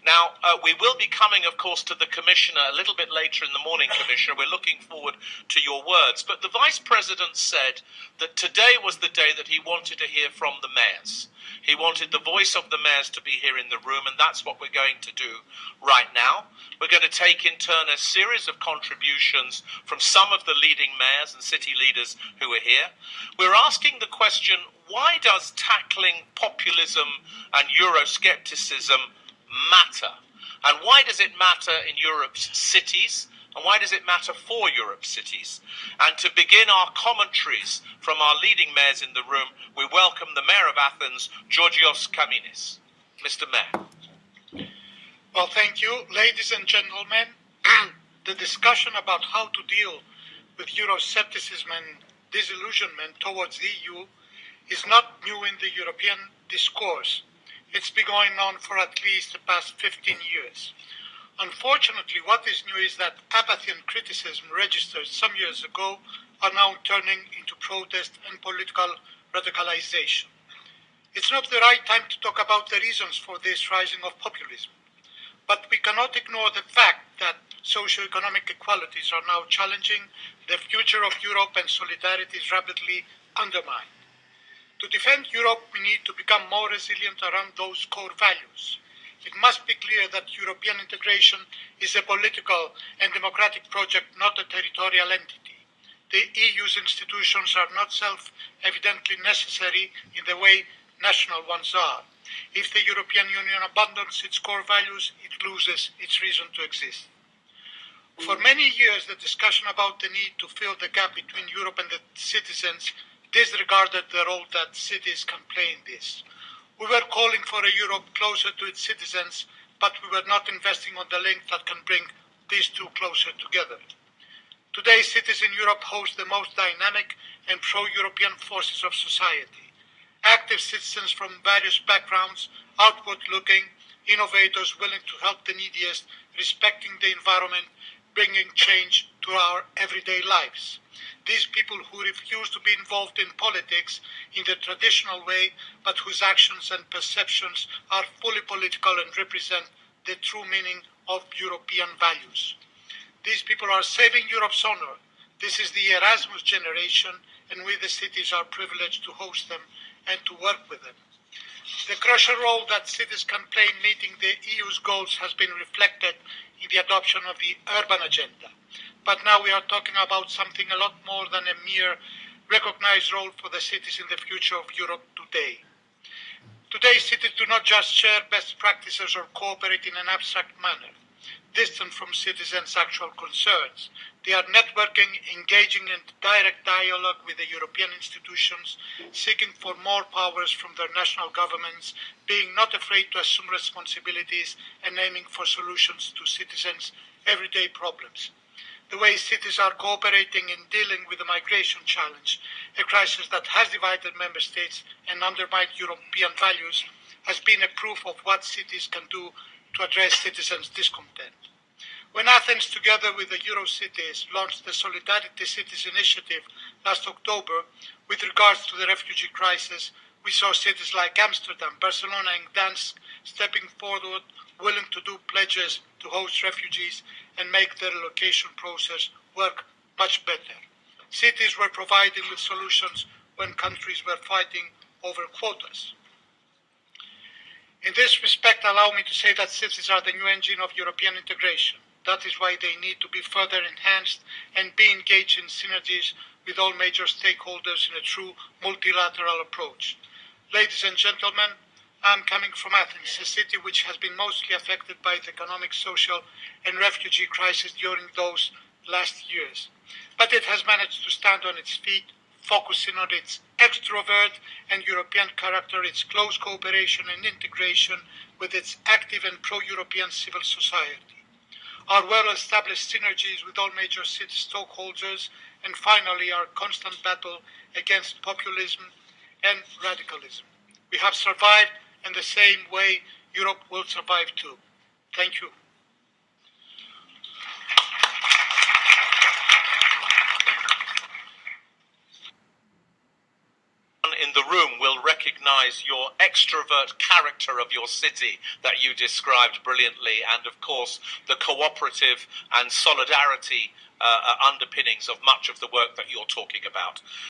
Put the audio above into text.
Now, we will be coming, of course, to the Commissioner a little bit later in the morning, Commissioner. We're looking forward to your words. But the Vice President said that today was the day that he wanted to hear from the mayors. He wanted the voice of the mayors to be here in the room, and that's what we're going to do right now. We're going to take in turn a series of contributions from some of the leading mayors and city leaders who are here. We're asking the question, why does tackling populism and Euroscepticism matter? And why does it matter in Europe's cities? And why does it matter for Europe's cities? And to begin our commentaries from our leading mayors in the room, we welcome the Mayor of Athens, G.Kamínης. Mr. Mayor. Well, thank you. Ladies and gentlemen, the discussion about how to deal with Euroscepticism and disillusionment towards the EU is not new in the European discourse. It's been going on for at least the past 15 years. Unfortunately, what is new is that apathy and criticism registered some years ago are now turning into protest and political radicalization. It's not the right time to talk about the reasons for this rising of populism, but we cannot ignore the fact that socio-economic equalities are now challenging the future of Europe and solidarity is rapidly undermined. To defend Europe, we need to become more resilient around those core values. It must be clear that European integration is a political and democratic project, not a territorial entity. The EU's institutions are not self-evidently necessary in the way national ones are. If the European Union abandons its core values, it loses its reason to exist. For many years, the discussion about the need to fill the gap between Europe and the citizens disregarded the role that cities can play in this. We were calling for a Europe closer to its citizens, but we were not investing on the link that can bring these two closer together. Today, cities in Europe host the most dynamic and pro-European forces of society. Active citizens from various backgrounds, outward-looking, innovators willing to help the neediest, respecting the environment, bringing change to our everyday lives. These people who refuse to be involved in politics in the traditional way, but whose actions and perceptions are fully political and represent the true meaning of European values. These people are saving Europe's honor. This is the Erasmus generation, and we, the cities, are privileged to host them and to work with them. The crucial role that cities can play in meeting the EU's goals has been reflected in the adoption of the urban agenda. But now we are talking about something a lot more than a mere recognized role for the cities in the future of Europe today. Today, cities do not just share best practices or cooperate in an abstract manner, distant from citizens' actual concerns. They are networking, engaging in direct dialogue with the European institutions, seeking for more powers from their national governments, being not afraid to assume responsibilities and aiming for solutions to citizens' everyday problems. The way cities are cooperating in dealing with the migration challenge, a crisis that has divided member states and undermined European values, has been a proof of what cities can do to address citizens' discontent. When Athens, together with the Eurocities, launched the Solidarity Cities initiative last October with regards to the refugee crisis, we saw cities like Amsterdam, Barcelona and Gdansk stepping forward, willing to do pledges to host refugees and make the relocation process work much better. Cities were providing with solutions when countries were fighting over quotas. In this respect, allow me to say that cities are the new engine of European integration. That is why they need to be further enhanced and be engaged in synergies with all major stakeholders in a true multilateral approach. Ladies and gentlemen, I'm coming from Athens, a city which has been mostly affected by the economic, social and refugee crisis during those last years. But it has managed to stand on its feet, focusing on its extrovert and European character, its close cooperation and integration with its active and pro-European civil society, our well-established synergies with all major city stakeholders, and finally our constant battle against populism and radicalism. We have survived, and the same way Europe will survive too. Thank you. in the room will recognize your extrovert character of your city that you described brilliantly, and of course the cooperative and solidarity underpinnings of much of the work that you're talking about.